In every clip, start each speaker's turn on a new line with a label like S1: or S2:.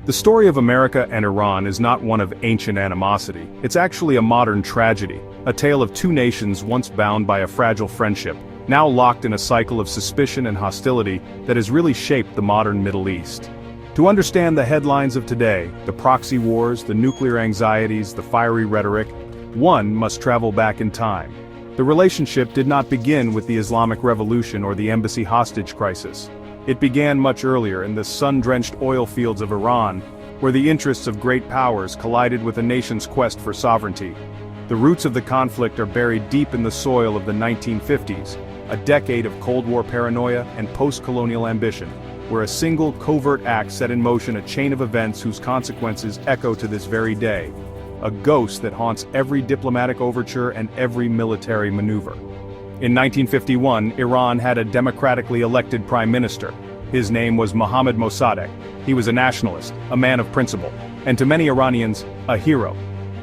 S1: The story of America and Iran is not one of ancient animosity. It's actually a modern tragedy, a tale of two nations once bound by a fragile friendship, now locked in a cycle of suspicion and hostility that has really shaped the modern Middle East. To understand the headlines of today, the proxy wars, the nuclear anxieties, the fiery rhetoric, one must travel back in time. The relationship did not begin with the Islamic Revolution or the embassy hostage crisis. It began much earlier in the sun-drenched oil fields of Iran, where the interests of great powers collided with a nation's quest for sovereignty. The roots of the conflict are buried deep in the soil of the 1950s, a decade of Cold War paranoia and post-colonial ambition, where a single covert act set in motion a chain of events whose consequences echo to this very day. A ghost that haunts every diplomatic overture and every military maneuver. In 1951, Iran had a democratically elected prime minister. His name was Mohammad Mossadegh. He was a nationalist, a man of principle, and to many Iranians, a hero.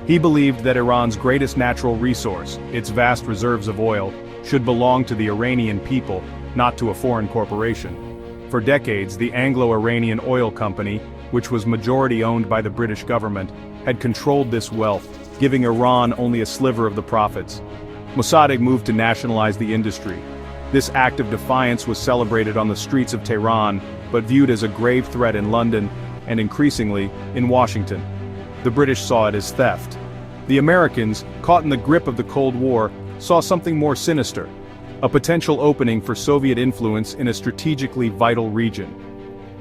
S1: He believed that Iran's greatest natural resource, its vast reserves of oil, should belong to the Iranian people, not to a foreign corporation. For decades, the Anglo-Iranian Oil Company, which was majority-owned by the British government, had controlled this wealth, giving Iran only a sliver of the profits. Mossadegh moved to nationalize the industry. This act of defiance was celebrated on the streets of Tehran, but viewed as a grave threat in London, and increasingly, in Washington. The British saw it as theft. The Americans, caught in the grip of the Cold War, saw something more sinister. A potential opening for Soviet influence in a strategically vital region.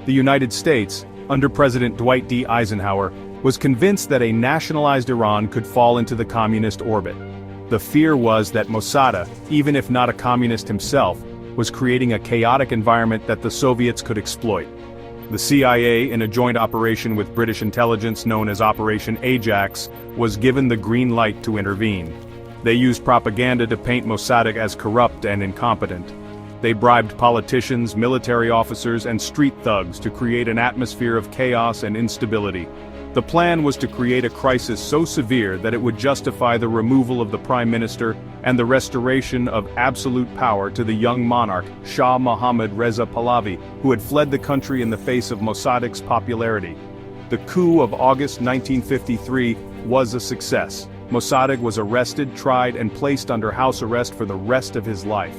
S1: The United States, under President Dwight D. Eisenhower, was convinced that a nationalized Iran could fall into the communist orbit. The fear was that Mossadegh, even if not a communist himself, was creating a chaotic environment that the Soviets could exploit. The CIA, in a joint operation with British intelligence known as Operation Ajax, was given the green light to intervene. They used propaganda to paint Mossadegh as corrupt and incompetent. They bribed politicians, military officers, and street thugs to create an atmosphere of chaos and instability. The plan was to create a crisis so severe that it would justify the removal of the prime minister and the restoration of absolute power to the young monarch, Shah Mohammad Reza Pahlavi, who had fled the country in the face of Mossadegh's popularity. The coup of August 1953 was a success. Mossadegh was arrested, tried, and placed under house arrest for the rest of his life.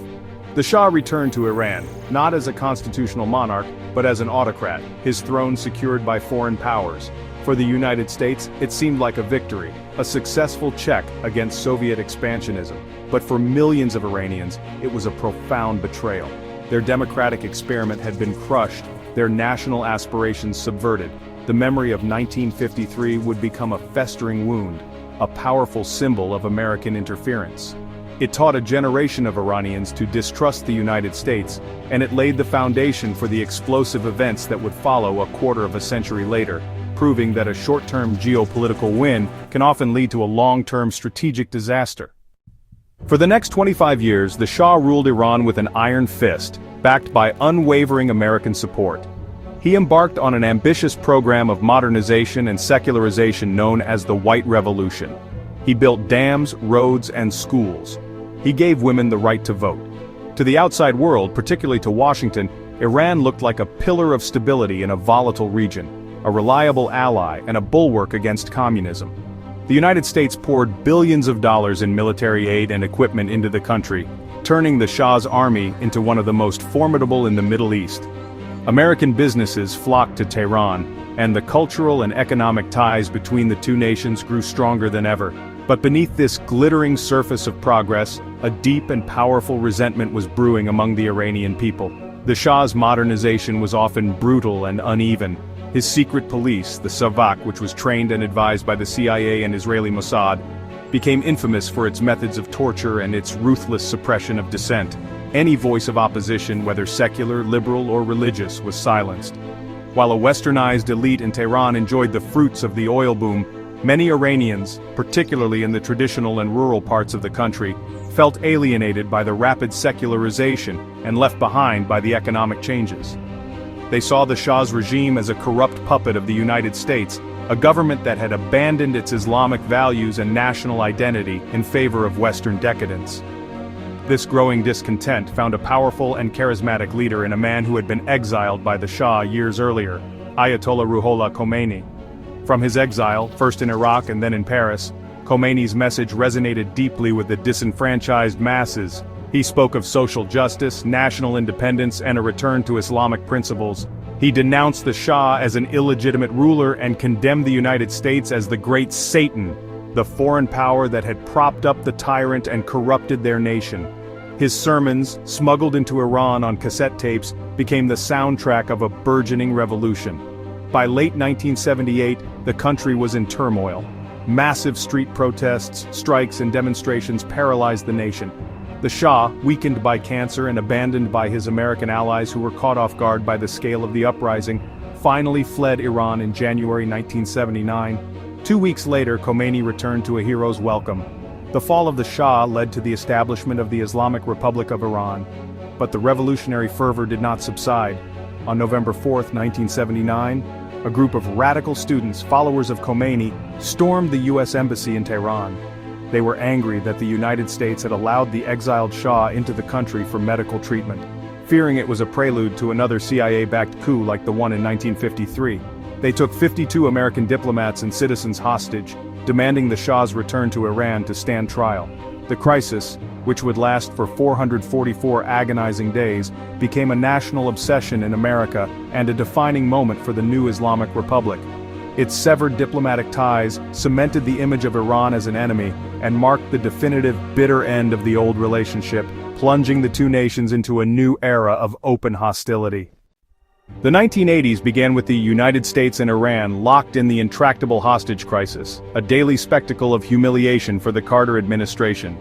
S1: The Shah returned to Iran, not as a constitutional monarch, but as an autocrat, his throne secured by foreign powers. For the United States, it seemed like a victory, a successful check against Soviet expansionism. But for millions of Iranians, it was a profound betrayal. Their democratic experiment had been crushed, their national aspirations subverted. The memory of 1953 would become a festering wound, a powerful symbol of American interference. It taught a generation of Iranians to distrust the United States, and it laid the foundation for the explosive events that would follow a quarter of a century later, proving that a short-term geopolitical win can often lead to a long-term strategic disaster. For the next 25 years, the Shah ruled Iran with an iron fist, backed by unwavering American support. He embarked on an ambitious program of modernization and secularization known as the White Revolution. He built dams, roads, and schools. He gave women the right to vote. To the outside world, particularly to Washington, Iran looked like a pillar of stability in a volatile region, a reliable ally and a bulwark against communism. The United States poured billions of dollars in military aid and equipment into the country, turning the Shah's army into one of the most formidable in the Middle East. American businesses flocked to Tehran, and the cultural and economic ties between the two nations grew stronger than ever. But beneath this glittering surface of progress, a deep and powerful resentment was brewing among the Iranian people. The Shah's modernization was often brutal and uneven. His secret police, the Savak, which was trained and advised by the CIA and Israeli Mossad, became infamous for its methods of torture and its ruthless suppression of dissent. Any voice of opposition, whether secular, liberal, or religious, was silenced. While a westernized elite in Tehran enjoyed the fruits of the oil boom, many Iranians, particularly in the traditional and rural parts of the country, felt alienated by the rapid secularization and left behind by the economic changes. They saw the Shah's regime as a corrupt puppet of the United States, a government that had abandoned its Islamic values and national identity in favor of Western decadence. This growing discontent found a powerful and charismatic leader in a man who had been exiled by the Shah years earlier, Ayatollah Ruhollah Khomeini. From his exile, first in Iraq and then in Paris, Khomeini's message resonated deeply with the disenfranchised masses. He spoke of social justice, national independence, and a return to Islamic principles. He denounced the Shah as an illegitimate ruler and condemned the United States as the great Satan, the foreign power that had propped up the tyrant and corrupted their nation. His sermons, smuggled into Iran on cassette tapes, became the soundtrack of a burgeoning revolution. By late 1978, the country was in turmoil. Massive street protests, strikes, and demonstrations paralyzed the nation. The Shah, weakened by cancer and abandoned by his American allies who were caught off guard by the scale of the uprising, finally fled Iran in January 1979. 2 weeks later, Khomeini returned to a hero's welcome. The fall of the Shah led to the establishment of the Islamic Republic of Iran. But the revolutionary fervor did not subside. On November 4, 1979, a group of radical students, followers of Khomeini, stormed the U.S. Embassy in Tehran. They were angry that the United States had allowed the exiled Shah into the country for medical treatment, fearing it was a prelude to another CIA-backed coup like the one in 1953. They took 52 American diplomats and citizens hostage, demanding the Shah's return to Iran to stand trial. The crisis, which would last for 444 agonizing days, became a national obsession in America and a defining moment for the new Islamic Republic. Its severed diplomatic ties cemented the image of Iran as an enemy and marked the definitive bitter end of the old relationship, plunging the two nations into a new era of open hostility. The 1980s began with the United States and Iran locked in the intractable hostage crisis, a daily spectacle of humiliation for the Carter administration.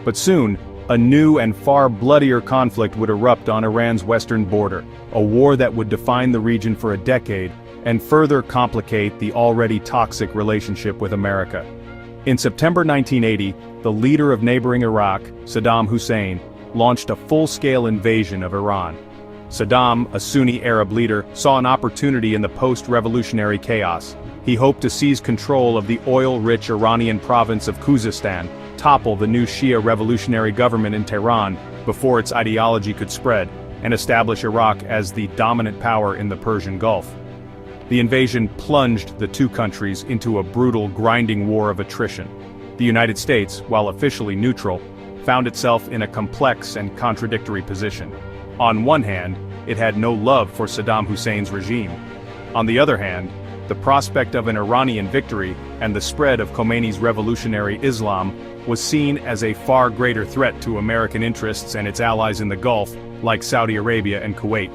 S1: But soon, a new and far bloodier conflict would erupt on Iran's western border, a war that would define the region for a decade and further complicate the already toxic relationship with America. In September 1980, the leader of neighboring Iraq, Saddam Hussein, launched a full-scale invasion of Iran. Saddam, a Sunni Arab leader, saw an opportunity in the post-revolutionary chaos. He hoped to seize control of the oil-rich Iranian province of Khuzestan, topple the new Shia revolutionary government in Tehran before its ideology could spread, and establish Iraq as the dominant power in the Persian Gulf. The invasion plunged the two countries into a brutal, grinding war of attrition. The United States, while officially neutral, found itself in a complex and contradictory position. On one hand, it had no love for Saddam Hussein's regime. On the other hand, the prospect of an Iranian victory and the spread of Khomeini's revolutionary Islam was seen as a far greater threat to American interests and its allies in the Gulf, like Saudi Arabia and Kuwait.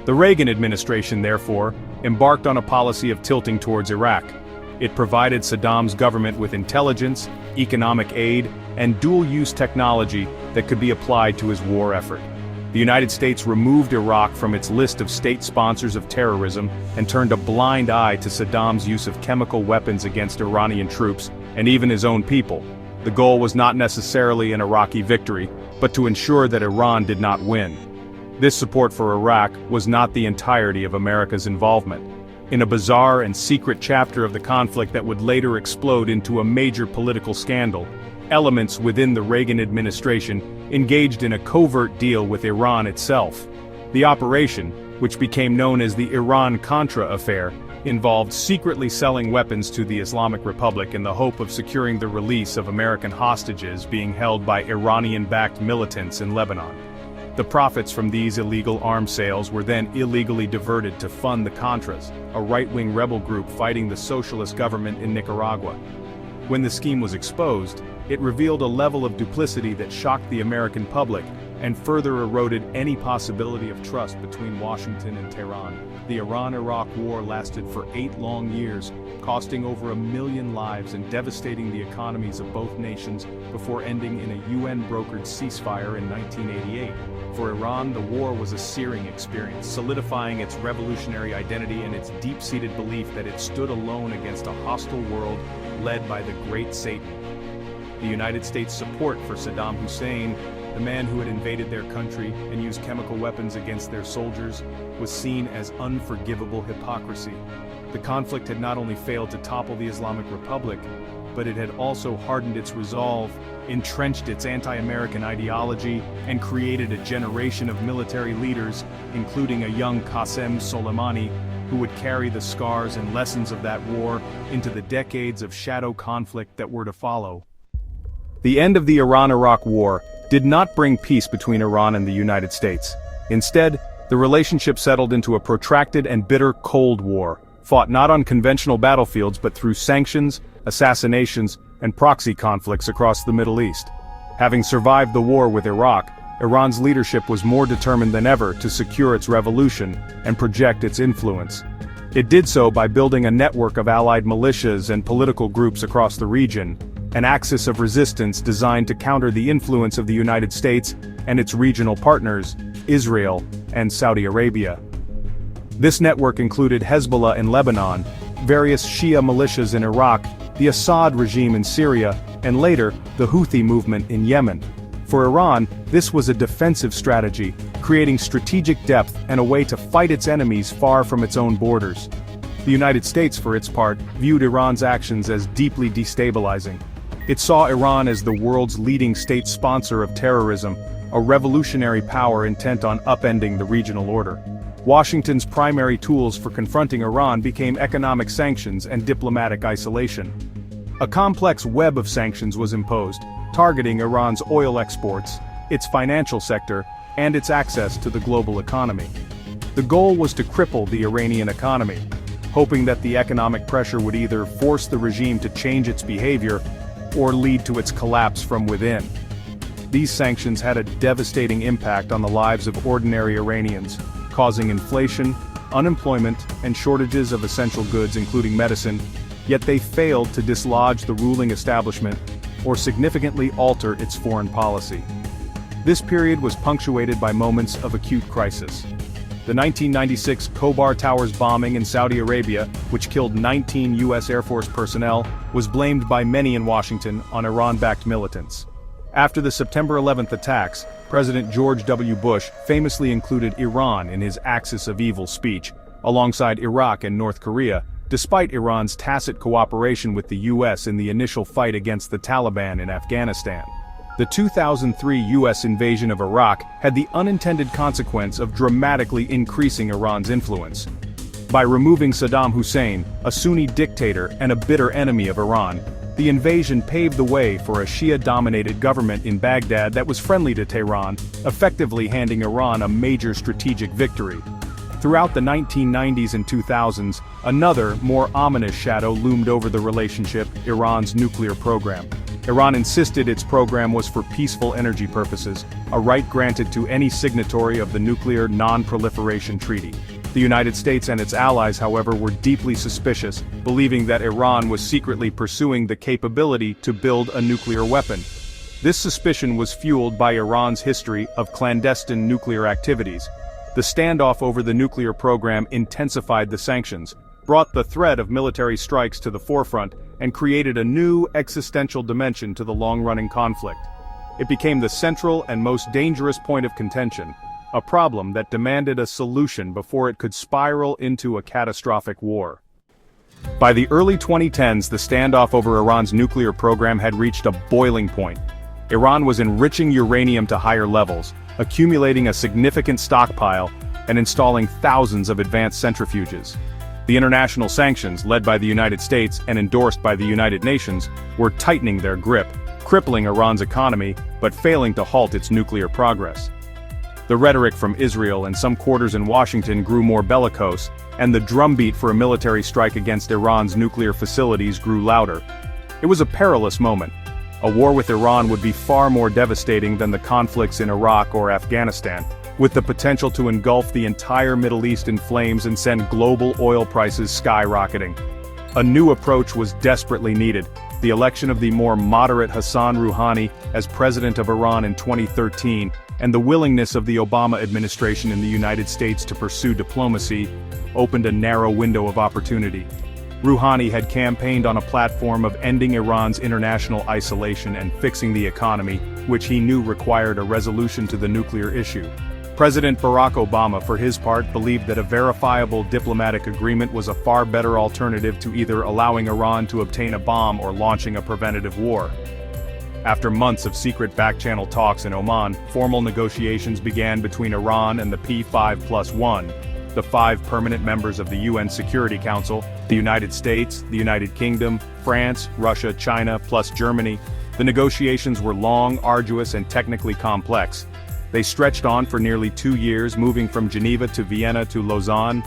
S1: The Reagan administration, therefore, embarked on a policy of tilting towards Iraq. It provided Saddam's government with intelligence, economic aid, and dual-use technology that could be applied to his war effort. The United States removed Iraq from its list of state sponsors of terrorism and turned a blind eye to Saddam's use of chemical weapons against Iranian troops and even his own people. The goal was not necessarily an Iraqi victory, but to ensure that Iran did not win. This support for Iraq was not the entirety of America's involvement. In a bizarre and secret chapter of the conflict that would later explode into a major political scandal, elements within the Reagan administration engaged in a covert deal with Iran itself. The operation, which became known as the Iran-Contra affair, involved secretly selling weapons to the Islamic Republic in the hope of securing the release of American hostages being held by Iranian-backed militants in Lebanon. The profits from these illegal arms sales were then illegally diverted to fund the Contras, a right-wing rebel group fighting the socialist government in Nicaragua. When the scheme was exposed, it revealed a level of duplicity that shocked the American public and further eroded any possibility of trust between Washington and Tehran. The Iran-Iraq War lasted for 8 long years, costing over 1 million lives and devastating the economies of both nations before ending in a UN-brokered ceasefire in 1988. For Iran, the war was a searing experience, solidifying its revolutionary identity and its deep-seated belief that it stood alone against a hostile world led by the Great Satan. The United States' support for Saddam Hussein, the man who had invaded their country and used chemical weapons against their soldiers, was seen as unforgivable hypocrisy. The conflict had not only failed to topple the Islamic Republic, but it had also hardened its resolve, entrenched its anti-American ideology, and created a generation of military leaders, including a young Qasem Soleimani, who would carry the scars and lessons of that war into the decades of shadow conflict that were to follow. The end of the Iran-Iraq War did not bring peace between Iran and the United States. Instead, the relationship settled into a protracted and bitter Cold War, fought not on conventional battlefields but through sanctions, assassinations, and proxy conflicts across the Middle East. Having survived the war with Iraq, Iran's leadership was more determined than ever to secure its revolution and project its influence. It did so by building a network of allied militias and political groups across the region, an axis of resistance designed to counter the influence of the United States and its regional partners, Israel and Saudi Arabia. This network included Hezbollah in Lebanon, various Shia militias in Iraq, the Assad regime in Syria, and later, the Houthi movement in Yemen. For Iran, this was a defensive strategy, creating strategic depth and a way to fight its enemies far from its own borders. The United States, for its part, viewed Iran's actions as deeply destabilizing. It saw Iran as the world's leading state sponsor of terrorism, a revolutionary power intent on upending the regional order. Washington's primary tools for confronting Iran became economic sanctions and diplomatic isolation. A complex web of sanctions was imposed, targeting Iran's oil exports, its financial sector, and its access to the global economy. The goal was to cripple the Iranian economy, hoping that the economic pressure would either force the regime to change its behavior or lead to its collapse from within. These sanctions had a devastating impact on the lives of ordinary Iranians, causing inflation, unemployment, and shortages of essential goods including medicine, yet they failed to dislodge the ruling establishment or significantly alter its foreign policy. This period was punctuated by moments of acute crisis. The 1996 Khobar Towers bombing in Saudi Arabia, which killed 19 U.S. Air Force personnel, was blamed by many in Washington on Iran-backed militants. After the September 11th attacks, President George W. Bush famously included Iran in his Axis of Evil speech, alongside Iraq and North Korea, despite Iran's tacit cooperation with the U.S. in the initial fight against the Taliban in Afghanistan. The 2003 U.S. invasion of Iraq had the unintended consequence of dramatically increasing Iran's influence. By removing Saddam Hussein, a Sunni dictator and a bitter enemy of Iran, the invasion paved the way for a Shia-dominated government in Baghdad that was friendly to Tehran, effectively handing Iran a major strategic victory. Throughout the 1990s and 2000s, another, more ominous shadow loomed over the relationship: Iran's nuclear program. Iran insisted its program was for peaceful energy purposes, a right granted to any signatory of the Nuclear Non-Proliferation Treaty. The United States and its allies, however, were deeply suspicious, believing that Iran was secretly pursuing the capability to build a nuclear weapon. This suspicion was fueled by Iran's history of clandestine nuclear activities. The standoff over the nuclear program intensified the sanctions, brought the threat of military strikes to the forefront, and created a new existential dimension to the long-running conflict. It became the central and most dangerous point of contention, a problem that demanded a solution before it could spiral into a catastrophic war. By the early 2010s, the standoff over Iran's nuclear program had reached a boiling point. Iran was enriching uranium to higher levels, accumulating a significant stockpile, and installing thousands of advanced centrifuges. The international sanctions, led by the United States and endorsed by the United Nations, were tightening their grip, crippling Iran's economy, but failing to halt its nuclear progress. The rhetoric from Israel and some quarters in Washington grew more bellicose, and the drumbeat for a military strike against Iran's nuclear facilities grew louder. It was a perilous moment. A war with Iran would be far more devastating than the conflicts in Iraq or Afghanistan, with the potential to engulf the entire Middle East in flames and send global oil prices skyrocketing. A new approach was desperately needed: the election of the more moderate Hassan Rouhani as president of Iran in 2013, and the willingness of the Obama administration in the United States to pursue diplomacy, opened a narrow window of opportunity. Rouhani had campaigned on a platform of ending Iran's international isolation and fixing the economy, which he knew required a resolution to the nuclear issue. President Barack Obama, for his part, believed that a verifiable diplomatic agreement was a far better alternative to either allowing Iran to obtain a bomb or launching a preventative war. After months of secret back-channel talks in Oman, formal negotiations began between Iran and the P5+1, the 5 permanent members of the UN Security Council, the United States, the United Kingdom, France, Russia, China, plus Germany. The negotiations were long, arduous, and technically complex. They stretched on for nearly 2 years, moving from Geneva to Vienna to Lausanne.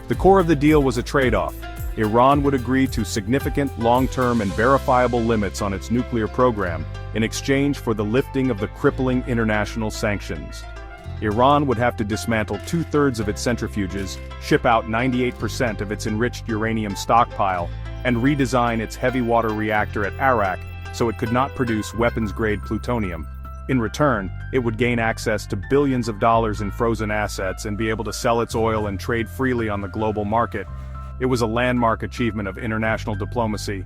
S1: The core of the deal was a trade-off. Iran would agree to significant, long-term and verifiable limits on its nuclear program, in exchange for the lifting of the crippling international sanctions. Iran would have to dismantle 2/3 of its centrifuges, ship out 98% of its enriched uranium stockpile, and redesign its heavy water reactor at Arak so it could not produce weapons-grade plutonium. In return, it would gain access to billions of dollars in frozen assets and be able to sell its oil and trade freely on the global market. It was a landmark achievement of international diplomacy.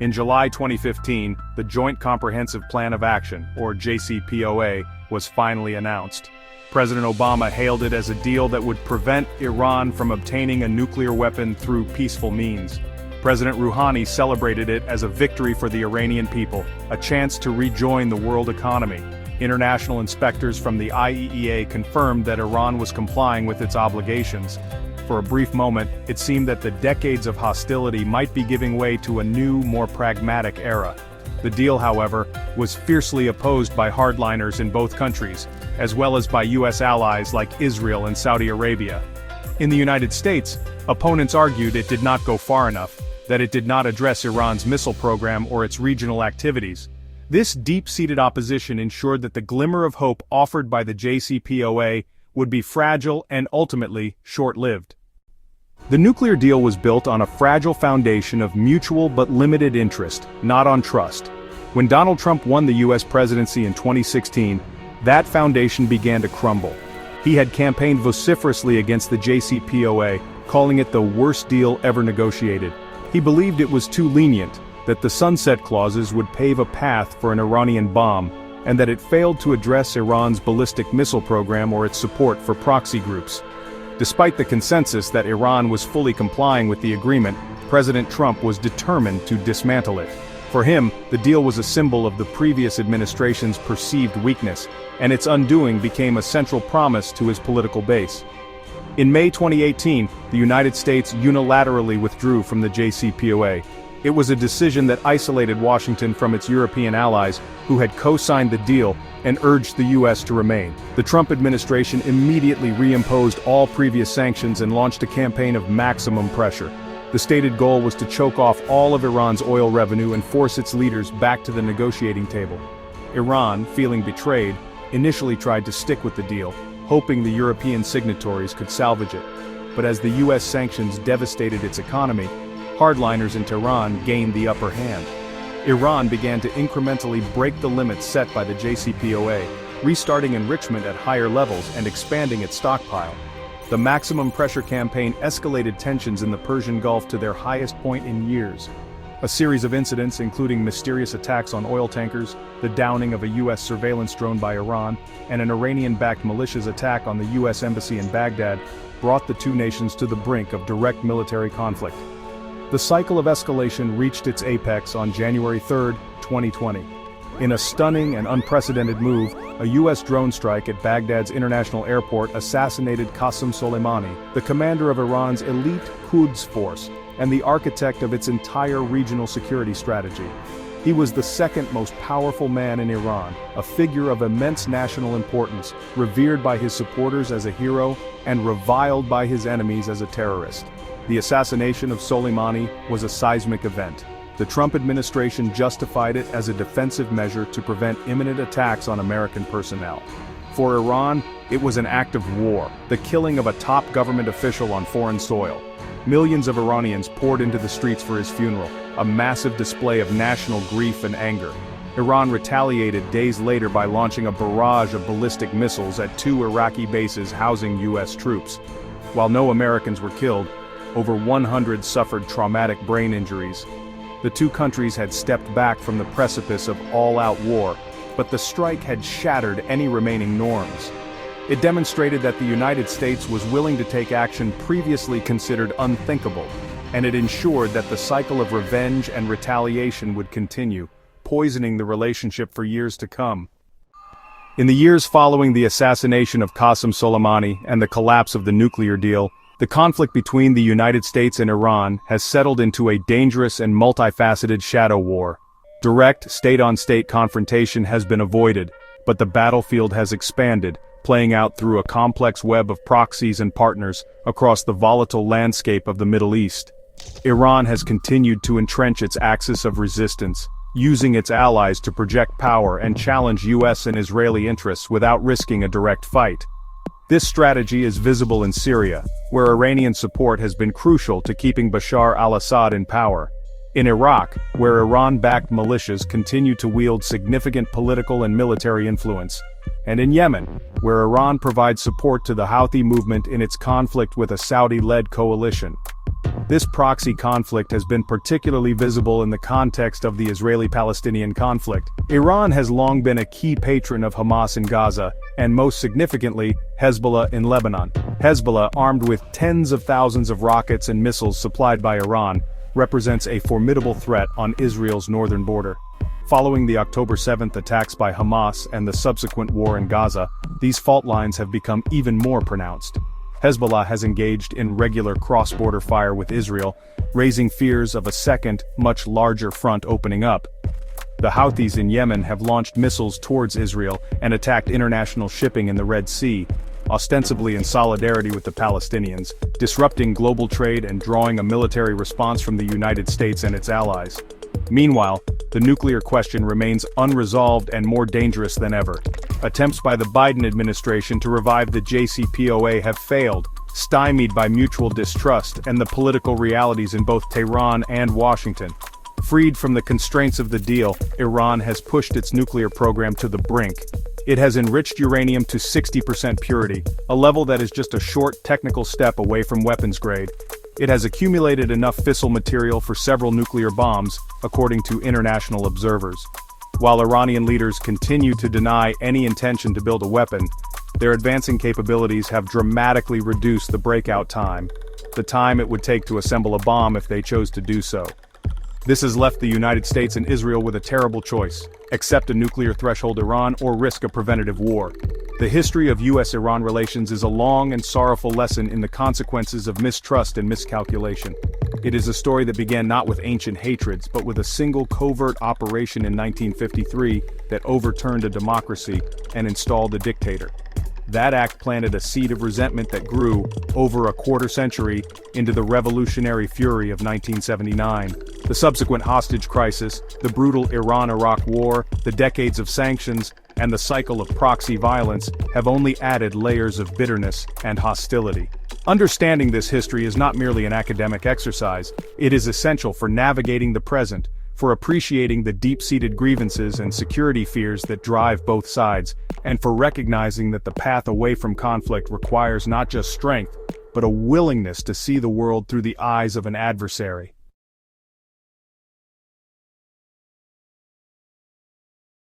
S1: In July 2015, the Joint Comprehensive Plan of Action, or JCPOA, was finally announced. President Obama hailed it as a deal that would prevent Iran from obtaining a nuclear weapon through peaceful means. President Rouhani celebrated it as a victory for the Iranian people, a chance to rejoin the world economy. International inspectors from the IAEA confirmed that Iran was complying with its obligations. For a brief moment, it seemed that the decades of hostility might be giving way to a new, more pragmatic era. The deal, however, was fiercely opposed by hardliners in both countries, as well as by US allies like Israel and Saudi Arabia. In the United States, opponents argued it did not go far enough, that it did not address Iran's missile program or its regional activities. This deep-seated opposition ensured that the glimmer of hope offered by the JCPOA would be fragile and ultimately short-lived. The nuclear deal was built on a fragile foundation of mutual but limited interest, not on trust. When Donald Trump won the US presidency in 2016, that foundation began to crumble. He had campaigned vociferously against the JCPOA, calling it the worst deal ever negotiated. He believed it was too lenient, that the sunset clauses would pave a path for an Iranian bomb, and that it failed to address Iran's ballistic missile program or its support for proxy groups. Despite the consensus that Iran was fully complying with the agreement, President Trump was determined to dismantle it. For him, the deal was a symbol of the previous administration's perceived weakness, and its undoing became a central promise to his political base. In May 2018, the United States unilaterally withdrew from the JCPOA. It was a decision that isolated Washington from its European allies, who had co-signed the deal and urged the US to remain. The Trump administration immediately reimposed all previous sanctions and launched a campaign of maximum pressure. The stated goal was to choke off all of Iran's oil revenue and force its leaders back to the negotiating table. Iran, feeling betrayed, initially tried to stick with the deal, hoping the European signatories could salvage it. But as the US sanctions devastated its economy, hardliners in Tehran gained the upper hand. Iran began to incrementally break the limits set by the JCPOA, restarting enrichment at higher levels and expanding its stockpile. The maximum pressure campaign escalated tensions in the Persian Gulf to their highest point in years. A series of incidents, including mysterious attacks on oil tankers, the downing of a US surveillance drone by Iran, and an Iranian-backed militia's attack on the US embassy in Baghdad, brought the two nations to the brink of direct military conflict. The cycle of escalation reached its apex on January 3, 2020. In a stunning and unprecedented move, a US drone strike at Baghdad's international airport assassinated Qasem Soleimani, the commander of Iran's elite Quds force, and the architect of its entire regional security strategy. He was the second most powerful man in Iran, a figure of immense national importance, revered by his supporters as a hero, and reviled by his enemies as a terrorist. The assassination of Soleimani was a seismic event. The Trump administration justified it as a defensive measure to prevent imminent attacks on American personnel. For Iran, it was an act of war, the killing of a top government official on foreign soil. Millions of Iranians poured into the streets for his funeral, a massive display of national grief and anger. Iran retaliated days later by launching a barrage of ballistic missiles at 2 Iraqi bases housing US troops. While no Americans were killed, over 100 suffered traumatic brain injuries. The two countries had stepped back from the precipice of all-out war, but the strike had shattered any remaining norms. It demonstrated that the United States was willing to take action previously considered unthinkable, and it ensured that the cycle of revenge and retaliation would continue, poisoning the relationship for years to come. In the years following the assassination of Qasem Soleimani and the collapse of the nuclear deal, The conflict between the United States and Iran has settled into a dangerous and multifaceted shadow war. Direct state-on-state confrontation has been avoided, but the battlefield has expanded, playing out through a complex web of proxies and partners across the volatile landscape of the Middle East. Iran has continued to entrench its axis of resistance, using its allies to project power and challenge US and Israeli interests without risking a direct fight. This strategy is visible in Syria, where Iranian support has been crucial to keeping Bashar al-Assad in power. In Iraq, where Iran-backed militias continue to wield significant political and military influence. And in Yemen, where Iran provides support to the Houthi movement in its conflict with a Saudi-led coalition. This proxy conflict has been particularly visible in the context of the Israeli-Palestinian conflict. Iran has long been a key patron of Hamas in Gaza, and most significantly, Hezbollah in Lebanon. Hezbollah, armed with tens of thousands of rockets and missiles supplied by Iran, represents a formidable threat on Israel's northern border. Following the October 7th attacks by Hamas and the subsequent war in Gaza, these fault lines have become even more pronounced. Hezbollah has engaged in regular cross-border fire with Israel, raising fears of a second, much larger front opening up. The Houthis in Yemen have launched missiles towards Israel and attacked international shipping in the Red Sea, ostensibly in solidarity with the Palestinians, disrupting global trade and drawing a military response from the United States and its allies. Meanwhile, the nuclear question remains unresolved and more dangerous than ever. Attempts by the Biden administration to revive the JCPOA have failed, stymied by mutual distrust and the political realities in both Tehran and Washington. Freed from the constraints of the deal, Iran has pushed its nuclear program to the brink. It has enriched uranium to 60% purity, a level that is just a short technical step away from weapons grade. It has accumulated enough fissile material for several nuclear bombs, according to international observers. While Iranian leaders continue to deny any intention to build a weapon, their advancing capabilities have dramatically reduced the breakout time, the time it would take to assemble a bomb if they chose to do so. This has left the United States and Israel with a terrible choice: accept a nuclear threshold Iran or risk a preventative war. The history of US-Iran relations is a long and sorrowful lesson in the consequences of mistrust and miscalculation. It is a story that began not with ancient hatreds but with a single covert operation in 1953 that overturned a democracy and installed a dictator. That act planted a seed of resentment that grew, over a quarter century, into the revolutionary fury of 1979. The subsequent hostage crisis, the brutal Iran-Iraq war, the decades of sanctions, and the cycle of proxy violence have only added layers of bitterness and hostility. Understanding this history is not merely an academic exercise, it is essential for navigating the present, for appreciating the deep-seated grievances and security fears that drive both sides, and for recognizing that the path away from conflict requires not just strength, but a willingness to see the world through the eyes of an adversary.